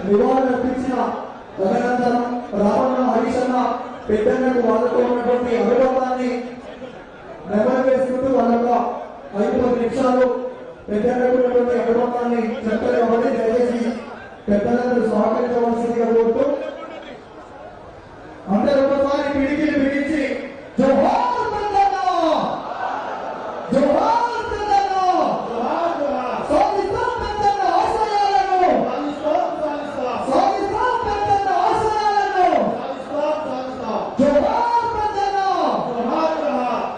నివాళులర్పించిన అభినందనం రావణ హరీషన్న పెద్దన్నకు వాళ్ళతో ఉన్నటువంటి అనుబంధాన్ని నెమరు వేసుకుంటూ వాళ్ళ 5 నిమిషాలు పెద్దన్నకు ఉన్నటువంటి అనుబంధాన్ని చెప్తారు కాబట్టి దయచేసి పెద్దలందరూ సహకరించవలసిందిగా కోరుతూ అందరూ ఒకసారి పిడికిలు బిగించి జోహార్ పెద్దన్న జోహార్ పెద్దన్న సాధిస్తాం పెద్దన్న ఆశయాలను సాధిస్తాం పెద్దన్న ఆశయాలను జోహార్ పెద్దన్న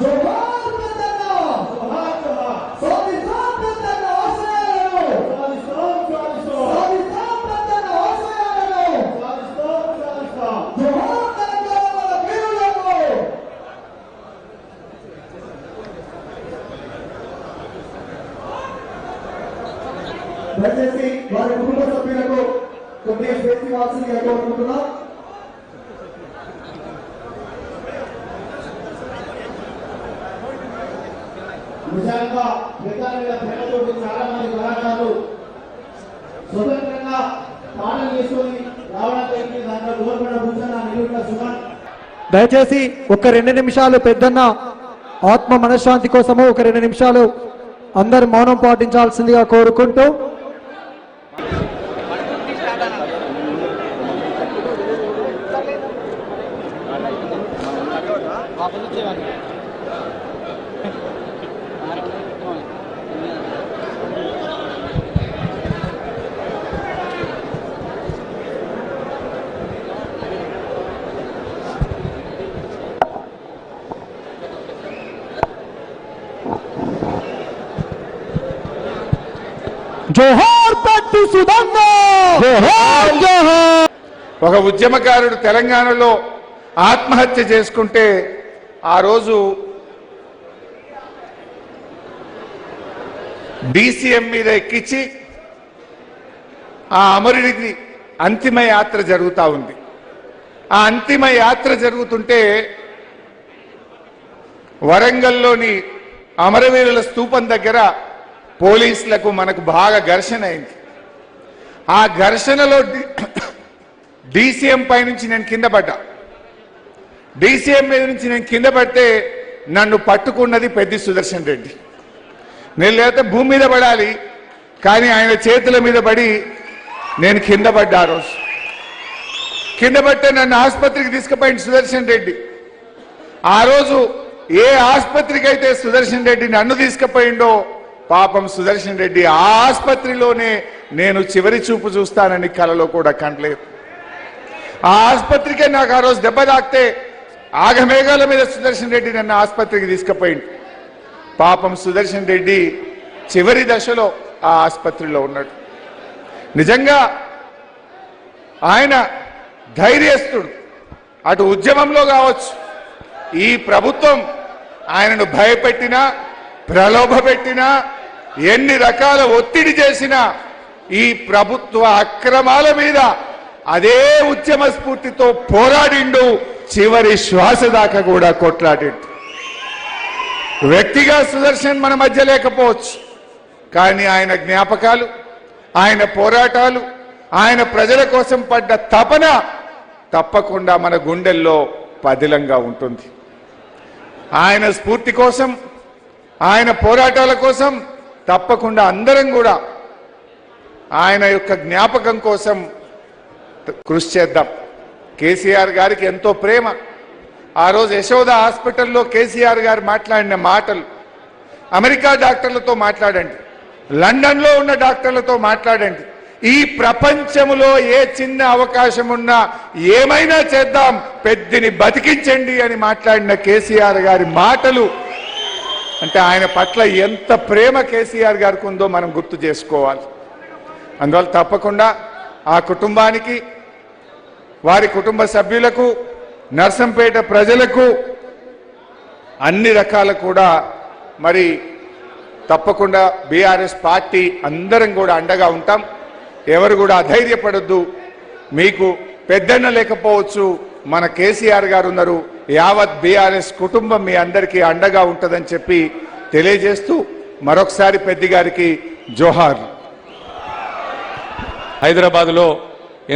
జోహార్ పెద్దన్న సాధిస్తాం పెద్దన్న ఆశయాలను సాధిస్తాం పెద్దన్న ఆశయాలను జోహార్ దయచేసి వారి కుటుంబ సభ్యులకు కొద్దిగా స్వేచ్ఛ ఇవ్వాల్సిందిగా కోరుకుంటున్నాం. నిజంగా ప్రేమతో చాలా మంది కళాకారులు స్వతంత్రంగా పాటలు చేసుకొని రావడానికి దాంట్లో గోల్కొండ భూషణ నిలువుల సుమన్. దయచేసి ఒక 2 నిమిషాలు పెద్దన్న ఆత్మ మనశ్శాంతి కోసము ఒక 2 నిమిషాలు అందరు మౌనం పాటించాల్సిందిగా కోరుకుంటూ జోహార్ పట్టు సుధంగ జోహార్ జోహార్. ఒక ఉద్యమకారుడు తెలంగాణలో ఆత్మహత్య చేసుకుంటే ఆ రోజు DCM మీద ఎక్కించి ఆ అమరుడికి అంతిమ యాత్ర జరుగుతూ ఉంది. ఆ అంతిమ యాత్ర జరుగుతుంటే వరంగల్లోని అమరవీరుల స్తూపం దగ్గర పోలీసులకు మనకు బాగా ఘర్షణ అయింది. ఆ ఘర్షణలో DCM పై నుంచి నేను కింద పడ్డా. DCM మీద నుంచి నేను కింద పడితే నన్ను పట్టుకున్నది పెద్ది సుదర్శన్ రెడ్డి. నేను లేకపోతే భూమి మీద పడాలి, కానీ ఆయన చేతుల మీద పడి నేను కింద పడ్డా. ఆ రోజు కింద పడితే నన్ను ఆసుపత్రికి తీసుకుపోయింది సుదర్శన్ రెడ్డి. ఆ రోజు ఏ ఆసుపత్రికి అయితే సుదర్శన్ రెడ్డి నన్ను తీసుకుపోయిండో పాపం సుదర్శన్ రెడ్డి ఆ ఆసుపత్రిలోనే నేను చివరి చూపు చూస్తానని కలలో కూడా కనలేదు. ఆ ఆసుపత్రికే నాకు ఆ రోజు దెబ్బ తాకితే ఆగమేఘాల మీద సుదర్శన్ రెడ్డి నన్ను ఆసుపత్రికి తీసుకుపోయింది. పాపం సుదర్శన్ రెడ్డి చివరి దశలో ఆ ఆసుపత్రిలో ఉన్నాడు. నిజంగా ఆయన ధైర్యస్తుడు. అటు ఉద్యమంలో కావచ్చు, ఈ ప్రభుత్వం ఆయనను భయపెట్టినా ప్రలోభ పెట్టినా ఎన్ని రకాల ఒత్తిడి చేసినా ఈ ప్రభుత్వ అక్రమాల మీద అదే ఉద్యమ స్ఫూర్తితో పోరాడిండు. చివరి శ్వాస దాకా కూడా కొట్లాడిండు. వ్యక్తిగా సుదర్శన్ మన మధ్య లేకపోవచ్చు, కానీ ఆయన జ్ఞాపకాలు, ఆయన పోరాటాలు, ఆయన ప్రజల కోసం పడ్డ తపన తప్పకుండా మన గుండెల్లో పదిలంగా ఉంటుంది. ఆయన స్ఫూర్తి కోసం, ఆయన పోరాటాల కోసం తప్పకుండా అందరం కూడా ఆయన యొక్క జ్ఞాపకం కోసం కృషి చేద్దాం. కేసీఆర్ గారికి ఎంతో ప్రేమ. ఆ రోజు యశోద హాస్పిటల్లో కేసీఆర్ గారు మాట్లాడిన మాటలు, అమెరికా డాక్టర్లతో మాట్లాడండి, లండన్లో ఉన్న డాక్టర్లతో మాట్లాడండి, ఈ ప్రపంచంలో ఏ చిన్న అవకాశం ఉన్నా ఏమైనా చేద్దాం, పెద్దిని బతికించండి అని మాట్లాడిన కేసీఆర్ గారి మాటలు అంటే ఆయన పట్ల ఎంత ప్రేమ కేసీఆర్ గారికి ఉందో మనం గుర్తు చేసుకోవాలి. అందువల్ల తప్పకుండా ఆ కుటుంబానికి, వారి కుటుంబ సభ్యులకు, నర్సంపేట ప్రజలకు అన్ని రకాల కూడా మరి తప్పకుండా బీఆర్ఎస్ పార్టీ అందరం కూడా అండగా ఉంటాం. ఎవరు కూడా అధైర్యపడొద్దు. మీకు పెద్దన్న లేకపోవచ్చు, మన కేసీఆర్ గారు ఉన్నారు. యావత్ బీఆర్ఎస్ కుటుంబం మీ అందరికీ అండగా ఉంటుందని చెప్పి తెలియజేస్తూ మరొకసారి పెద్ది గారికి జోహార్. హైదరాబాదులో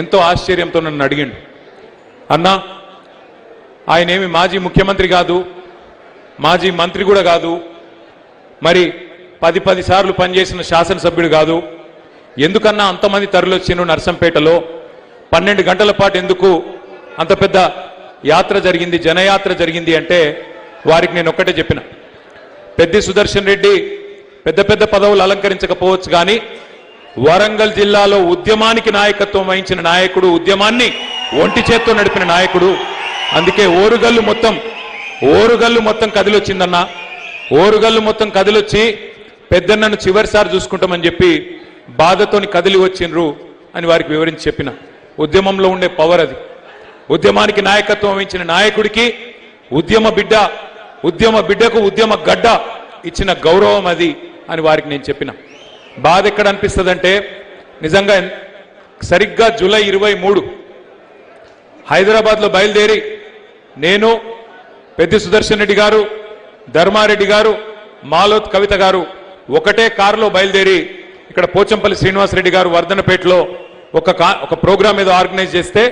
ఎంతో ఆశ్చర్యంతో నన్ను అడిగిండు, అన్నా ఆయనేమి మాజీ ముఖ్యమంత్రి కాదు, మాజీ మంత్రి కూడా కాదు, మరి 10 సార్లు పనిచేసిన శాసనసభ్యుడు కాదు, ఎందుకన్నా అంతమంది తరలిచ్చిండ్రు నర్సంపేటలో 12 గంటల పాటు ఎందుకు అంత పెద్ద యాత్ర జరిగింది, జనయాత్ర జరిగింది అంటే వారికి నేను ఒక్కటే చెప్పిన, పెద్ది సుదర్శన్ రెడ్డి పెద్ద పదవులు అలంకరించకపోవచ్చు కానీ వరంగల్ జిల్లాలో ఉద్యమానికి నాయకత్వం వహించిన నాయకుడు, ఉద్యమాన్ని ఒంటి చేత్తో నడిపిన నాయకుడు. అందుకే ఓరుగల్లు మొత్తం కదిలొచ్చిందన్న, ఓరుగల్లు మొత్తం కదిలొచ్చి పెద్దన్నను చివరిసారి చూసుకుంటామని చెప్పి బాధతోని కదిలి వచ్చిండ్రు అని వారికి వివరించి చెప్పిన. ఉద్యమంలో ఉండే పవర్ అది. ఉద్యమానికి నాయకత్వం వహించిన నాయకుడికి ఉద్యమ బిడ్డకు ఉద్యమ గడ్డ ఇచ్చిన గౌరవం అది అని వారికి నేను చెప్పిన. బాధ ఎక్కడ అనిపిస్తుందంటే నిజంగా సరిగ్గా జూలై 23 హైదరాబాద్లో బయలుదేరి నేను, పెద్ది సుదర్శన్ రెడ్డి గారు, ధర్మారెడ్డి గారు, మాలోత్ కవిత గారు ఒకటే కారులో బయలుదేరి ఇక్కడ పోచంపల్లి శ్రీనివాసరెడ్డి గారు వర్ధనపేటలో ఒక ప్రోగ్రాం ఏదో ఆర్గనైజ్ చేస్తే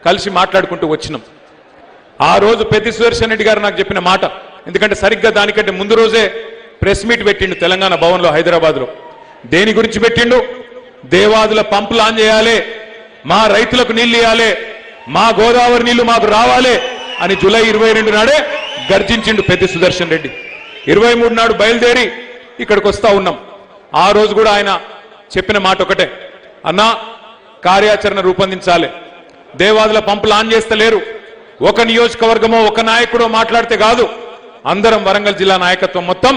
కలిసి మాట్లాడుకుంటూ వచ్చినాం. ఆ రోజు పెద్ది సుదర్శన్ రెడ్డి గారు నాకు చెప్పిన మాట, ఎందుకంటే సరిగ్గా దానికంటే ముందు రోజే ప్రెస్ మీట్ పెట్టిండు తెలంగాణ భవన్లో హైదరాబాద్లో. దేని గురించి పెట్టిండు? దేవాదుల పంపులు ఆన్ చేయాలి, మా రైతులకు నీళ్లు ఇవ్వాలి, మా గోదావరి నీళ్లు మాకు రావాలి అని జూలై 22 నాడే గర్జించిండు పెద్ది సుదర్శన్ రెడ్డి. 23 నాడు బయలుదేరి ఇక్కడికి వస్తా ఉన్నాం. ఆ రోజు కూడా ఆయన చెప్పిన మాట ఒకటే, అన్నా కార్యాచరణ రూపొందించాలి, దేవాదుల పంపులు ఆన్ చేస్తలేరు, ఒక నియోజకవర్గమో ఒక నాయకుడో మాట్లాడితే కాదు, అందరం వరంగల్ జిల్లా నాయకత్వం మొత్తం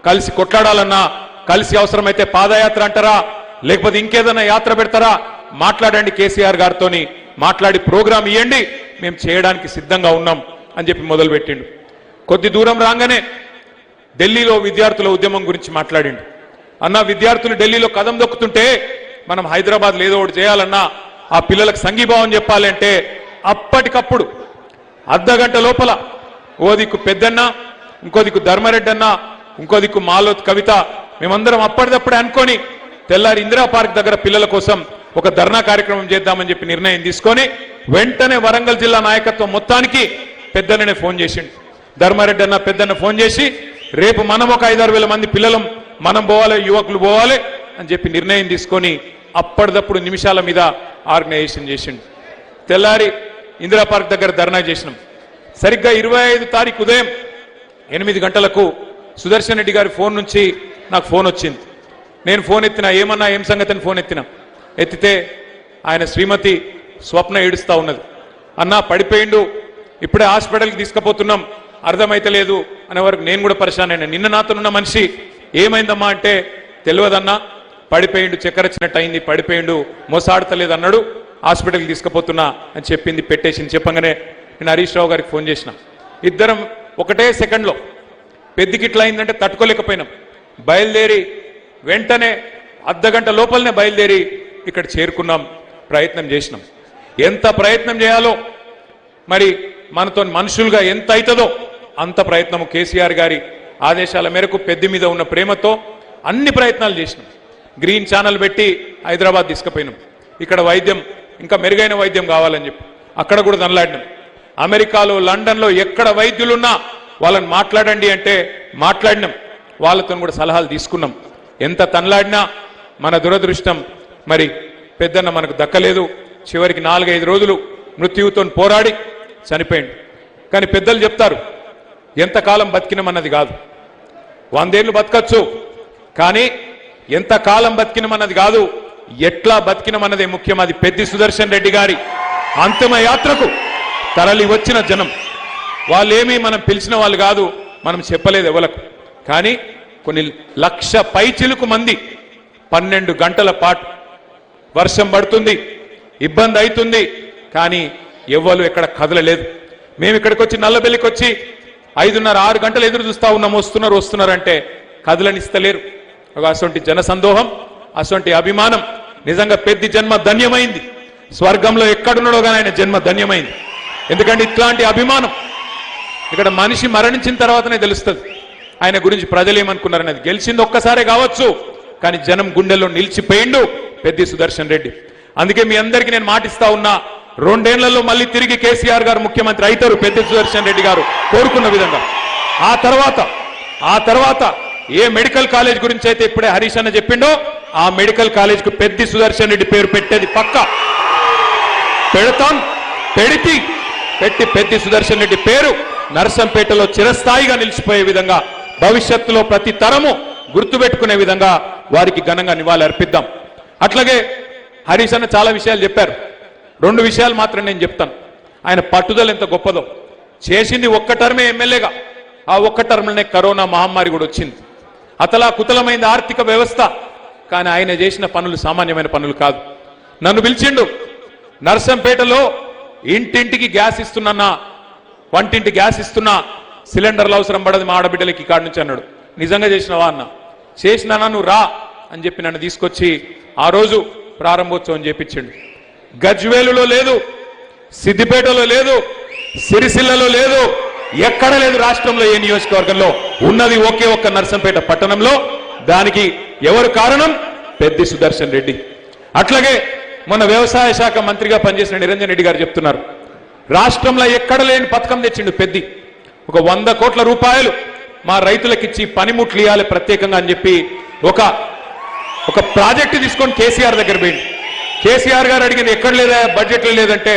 కలిసి కొట్లాడాలన్నా, కలిసి అవసరమైతే పాదయాత్ర అంటారా లేకపోతే ఇంకేదైనా యాత్ర పెడతారా మాట్లాడండి, కేసీఆర్ గారితోని మాట్లాడి ప్రోగ్రాం ఇవ్వండి, మేము చేయడానికి సిద్ధంగా ఉన్నాం అని చెప్పి మొదలుపెట్టిండు. కొద్ది దూరం రాగానే ఢిల్లీలో విద్యార్థుల ఉద్యమం గురించి మాట్లాడిండు. అన్న విద్యార్థులు ఢిల్లీలో కదం దొక్కుతుంటే మనం హైదరాబాద్లో ఏదో ఒకటి చేయాలన్నా, ఆ పిల్లలకు సంఘీభావం చెప్పాలి అంటే అప్పటికప్పుడు అర్ధగంట లోపల ఓ దిక్కు పెద్దన్న, ఇంకో దిక్కు ధర్మారెడ్డి అన్న, ఇంకో దిక్కు మాలోత్ కవిత, మేమందరం అప్పటిదప్పుడే అనుకొని తెల్లారి ఇందిరా పార్క్ దగ్గర పిల్లల కోసం ఒక ధర్నా కార్యక్రమం చేద్దామని చెప్పి నిర్ణయం తీసుకొని వెంటనే వరంగల్ జిల్లా నాయకత్వం మొత్తానికి పెద్దన్ననే ఫోన్ చేసిండు. ధర్మారెడ్డి అన్న పెద్దన్న ఫోన్ చేసి రేపు మనం ఒక 5-6 వేల మంది పిల్లలం మనం పోవాలి, యువకులు పోవాలి అని చెప్పి నిర్ణయం తీసుకొని అప్పటిదప్పుడు నిమిషాల మీద ఆర్గనైజేషన్ చేసిండు. తెల్లారి ఇందిరా పార్క్ దగ్గర ధర్నా చేసినాం. సరిగ్గా 25 తారీఖు ఉదయం 8 గంటలకు సుదర్శన్ రెడ్డి గారి ఫోన్ నుంచి నాకు ఫోన్ వచ్చింది. నేను ఫోన్ ఎత్తినా, ఏమన్నా ఏం సంగతి అని ఫోన్ ఎత్తితే ఆయన శ్రీమతి స్వప్న ఏడుస్తా ఉన్నది. అన్నా పడిపోయిండు, ఇప్పుడే హాస్పిటల్కి తీసుకుపోతున్నాం, అర్థమైతలేదు అనే వరకు నేను కూడా పరిశాన్ అయినా. నిన్న నాతోనున్న మనిషి ఏమైందమ్మా అంటే తెలియదన్నా, పడిపోయిండు, చక్కెర వచ్చినట్టు అయింది, పడిపోయిండు, మోసాడతలేదు అన్నాడు, హాస్పిటల్కి తీసుకుపోతున్నా అని చెప్పింది, పెట్టేసింది. చెప్పగానే నేను హరీష్ రావు గారికి ఫోన్ చేసిన. ఇద్దరం ఒకటే సెకండ్లో పెద్దికి ఇట్లా అయిందంటే తట్టుకోలేకపోయినాం. బయలుదేరి వెంటనే అర్ధగంట లోపలనే బయలుదేరి ఇక్కడ చేరుకున్నాం, ప్రయత్నం చేసినాం. ఎంత ప్రయత్నం చేయాలో మరి మనతో మనుషులుగా ఎంత అవుతుందో అంత ప్రయత్నము కేసీఆర్ గారి ఆదేశాల మేరకు పెద్ది మీద ఉన్న ప్రేమతో అన్ని ప్రయత్నాలు చేసినాం. గ్రీన్ ఛానల్ పెట్టి హైదరాబాద్ తీసుకుపోయినాం. ఇక్కడ వైద్యం ఇంకా మెరుగైన వైద్యం కావాలని చెప్పి అక్కడ కూడా తనలాడినాం. అమెరికాలో, లండన్లో ఎక్కడ వైద్యులున్నా వాళ్ళని మాట్లాడండి అంటే మాట్లాడినాం, వాళ్ళతో కూడా సలహాలు తీసుకున్నాం. ఎంత తనలాడినా మన దురదృష్టం మరి పెద్దన్న మనకు దక్కలేదు. చివరికి 4-5 రోజులు మృత్యువుతో పోరాడి చనిపోయింది. కానీ పెద్దలు చెప్తారు, ఎంతకాలం బతికినమన్నది కాదు, 100 ఏళ్ళు బతకచ్చు, కానీ ఎంతకాలం బతికినమన్నది కాదు, ఎట్లా బతికినమన్నదే ముఖ్యం. అది పెద్ది సుదర్శన్ రెడ్డి గారి అంతిమ యాత్రకు తరలి వచ్చిన జనం. వాళ్ళేమీ మనం పిలిచిన వాళ్ళు కాదు, మనం చెప్పలేదు ఎవలకు. కానీ కొన్ని 1,00,000 పైచిలుకు మంది 12 గంటల పాటు వర్షం పడుతుంది, ఇబ్బంది అవుతుంది, కానీ ఎవ్వరు ఎక్కడ కదలలేదు. మేము ఇక్కడికి వచ్చి నల్లబెల్లికి వచ్చి 5:30-6 గంటలు ఎదురు చూస్తా ఉన్నాం, వస్తున్నారంటే కదలనిస్తలేరు. అటువంటి జనసందోహం, అటువంటి అభిమానం. నిజంగా పెద్ది జన్మ ధన్యమైంది. స్వర్గంలో ఎక్కడున్నాడో కానీ ఆయన జన్మ ధన్యమైంది. ఎందుకంటే ఇట్లాంటి అభిమానం ఇక్కడ మనిషి మరణించిన తర్వాతనే తెలుస్తుంది ఆయన గురించి ప్రజలు ఏమనుకున్నారనేది. గెలిచింది ఒక్కసారే కావచ్చు, కానీ జనం గుండెల్లో నిలిచిపోయిండు పెద్ది సుదర్శన్ రెడ్డి. అందుకే మీ అందరికీ నేను మాటిస్తా ఉన్నా, 2 ఏళ్లలో మళ్ళీ తిరిగి కేసీఆర్ గారు ముఖ్యమంత్రి అవుతారు, పెద్ది సుదర్శన్ రెడ్డి గారు కోరుకున్న విధంగా. ఆ తర్వాత ఏ మెడికల్ కాలేజ్ గురించి అయితే ఇప్పుడే హరీష్ అన్న చెప్పిండో ఆ మెడికల్ కాలేజ్ కు పెద్ది సుదర్శన్ రెడ్డి పేరు పెట్టేది పక్కా పెడతాం. పెట్టి పెద్ది సుదర్శన్ రెడ్డి పేరు నర్సంపేటలో చిరస్థాయిగా నిలిచిపోయే విధంగా, భవిష్యత్తులో ప్రతి తరము గుర్తుపెట్టుకునే విధంగా వారికి ఘనంగా నివాళి అర్పిద్దాం. అట్లాగే హరీష్ అన్న చాలా విషయాలు చెప్పారు. 2 విషయాలు మాత్రం నేను చెప్తాను. ఆయన పట్టుదల ఎంత గొప్పదో. చేసింది ఒక్క టర్మే ఎమ్మెల్యేగా, ఆ ఒక్క టర్మ్లోనే కరోనా మహమ్మారి కూడా వచ్చింది. కుతలమైంది ఆర్థిక వ్యవస్థ. కానీ ఆయన చేసిన పనులు సామాన్యమైన పనులు కాదు. నన్ను పిలిచిండు, నర్సంపేటలో ఇంటింటికి గ్యాస్ ఇస్తున్నా, వంటింటి గ్యాస్ ఇస్తున్నా, సిలిండర్లు అవసరం పడదు మా ఆడబిడ్డలకి కాడి నుంచి అన్నాడు. నిజంగా చేసినవా అన్న? చేసినానా, నువ్వు రా అని చెప్పి నన్ను తీసుకొచ్చి ఆ రోజు ప్రారంభోత్సవం చేపించిండు. గజ్వేలులో లేదు, సిద్దిపేటలో లేదు, సిరిసిల్లలో లేదు, ఎక్కడ లేదు రాష్ట్రంలో ఏ నియోజకవర్గంలో. ఉన్నది ఒకే ఒక్క నర్సంపేట పట్టణంలో. దానికి ఎవరు కారణం? పెద్ది సుదర్శన్ రెడ్డి. అట్లాగే మొన్న వ్యవసాయ శాఖ మంత్రిగా పనిచేసిన నిరంజన్ రెడ్డి గారు చెప్తున్నారు, రాష్ట్రంలో ఎక్కడ లేని పథకం తెచ్చిండు పెద్ది. ఒక 100 కోట్ల రూపాయలు మా రైతులకిచ్చి పనిముట్లు ఇవ్వాలి ప్రత్యేకంగా అని చెప్పి ఒక ప్రాజెక్టు తీసుకొని కేసీఆర్ దగ్గర పోయింది. కేసీఆర్ గారు అడిగింది, ఎక్కడ లేదా బడ్జెట్లో లేదంటే,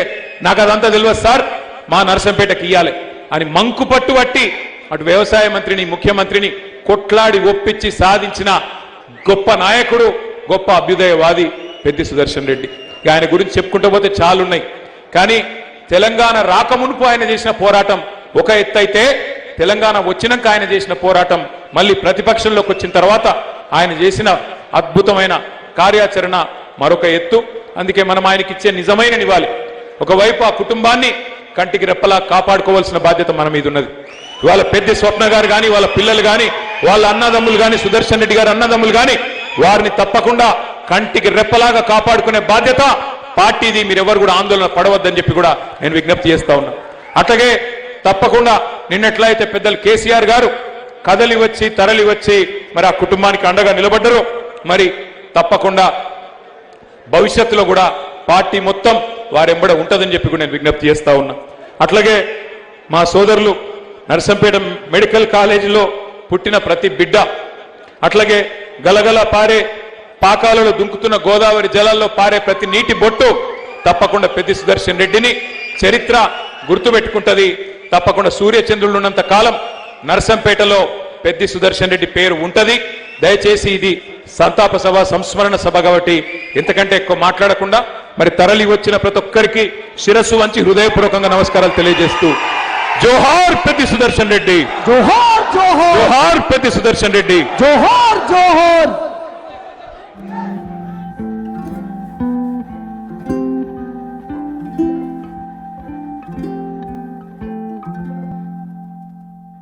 నాకు అదంతా తెలియదు సార్, మా నర్సంపేటకి ఇయ్యాలి అని మంకు పట్టుబట్టి అటు వ్యవసాయ మంత్రిని ముఖ్యమంత్రిని కొట్లాడి ఒప్పించి సాధించిన గొప్ప నాయకుడు, గొప్ప అభ్యుదయవాది పెద్ది సుదర్శన్ రెడ్డి. ఆయన గురించి చెప్పుకుంటూ పోతే చాలున్నాయి. కానీ తెలంగాణ రాకమునుపు ఆయన చేసిన పోరాటం ఒక ఎత్తు అయితే, తెలంగాణ వచ్చినాక ఆయన చేసిన పోరాటం, మళ్ళీ ప్రతిపక్షంలోకి వచ్చిన తర్వాత ఆయన చేసిన అద్భుతమైన కార్యాచరణ మరొక ఎత్తు. అందుకే మనం ఆయనకి ఇచ్చే నిజమైన నివాళి. ఒకవైపు ఆ కుటుంబాన్ని కంటికి రెప్పలా కాపాడుకోవాల్సిన బాధ్యత మన మీద ఉన్నది. వాళ్ళ పెద్ద స్వప్న గారు కానీ, వాళ్ళ పిల్లలు కానీ, వాళ్ళ అన్నదమ్ములు కానీ, సుదర్శన్ రెడ్డి గారు అన్నదమ్ములు కానీ, వారిని తప్పకుండా కంటికి రెప్పలాగా కాపాడుకునే బాధ్యత పార్టీది. మీరెవరు కూడా ఆందోళన పడవద్దని చెప్పి కూడా నేను విజ్ఞప్తి చేస్తా ఉన్నా. అట్లాగే తప్పకుండా నిన్నట్లయితే పెద్దలు కేసీఆర్ గారు కదలి వచ్చి తరలి వచ్చి మరి ఆ కుటుంబానికి అండగా నిలబడ్డరు. మరి తప్పకుండా భవిష్యత్తులో కూడా పార్టీ మొత్తం వారెంబడ ఉంటుందని చెప్పి కూడా నేను విజ్ఞప్తి చేస్తా ఉన్నా. అట్లాగే మా సోదరులు నర్సంపేట మెడికల్ కాలేజీలో పుట్టిన ప్రతి బిడ్డ, అట్లాగే గలగల పారే పాకాలలో దుంకుతున్న గోదావరి జలాల్లో పారే ప్రతి నీటి బొట్టు తప్పకుండా పెద్ది సుదర్శన్ రెడ్డిని చరిత్ర గుర్తుపెట్టుకుంటది. తప్పకుండా సూర్యచంద్రులు ఉన్నంత కాలం నర్సంపేటలో పెద్ది సుదర్శన్ రెడ్డి పేరు ఉంటది. దయచేసి ఇది సంతాప సభ, సంస్మరణ సభ కాబట్టి ఎంతకంటే ఎక్కువ మాట్లాడకుండా మరి తరలి వచ్చిన ప్రతి ఒక్కరికి శిరస్సు వంచి హృదయపూర్వకంగా నమస్కారాలు తెలియజేస్తూ, జోహార్ పెద్ది సుదర్శన్ రెడ్డి, జోహార్ జోహార్, జోహార్ పెద్ది సుదర్శన్ రెడ్డి, జోహార్ జోహార్.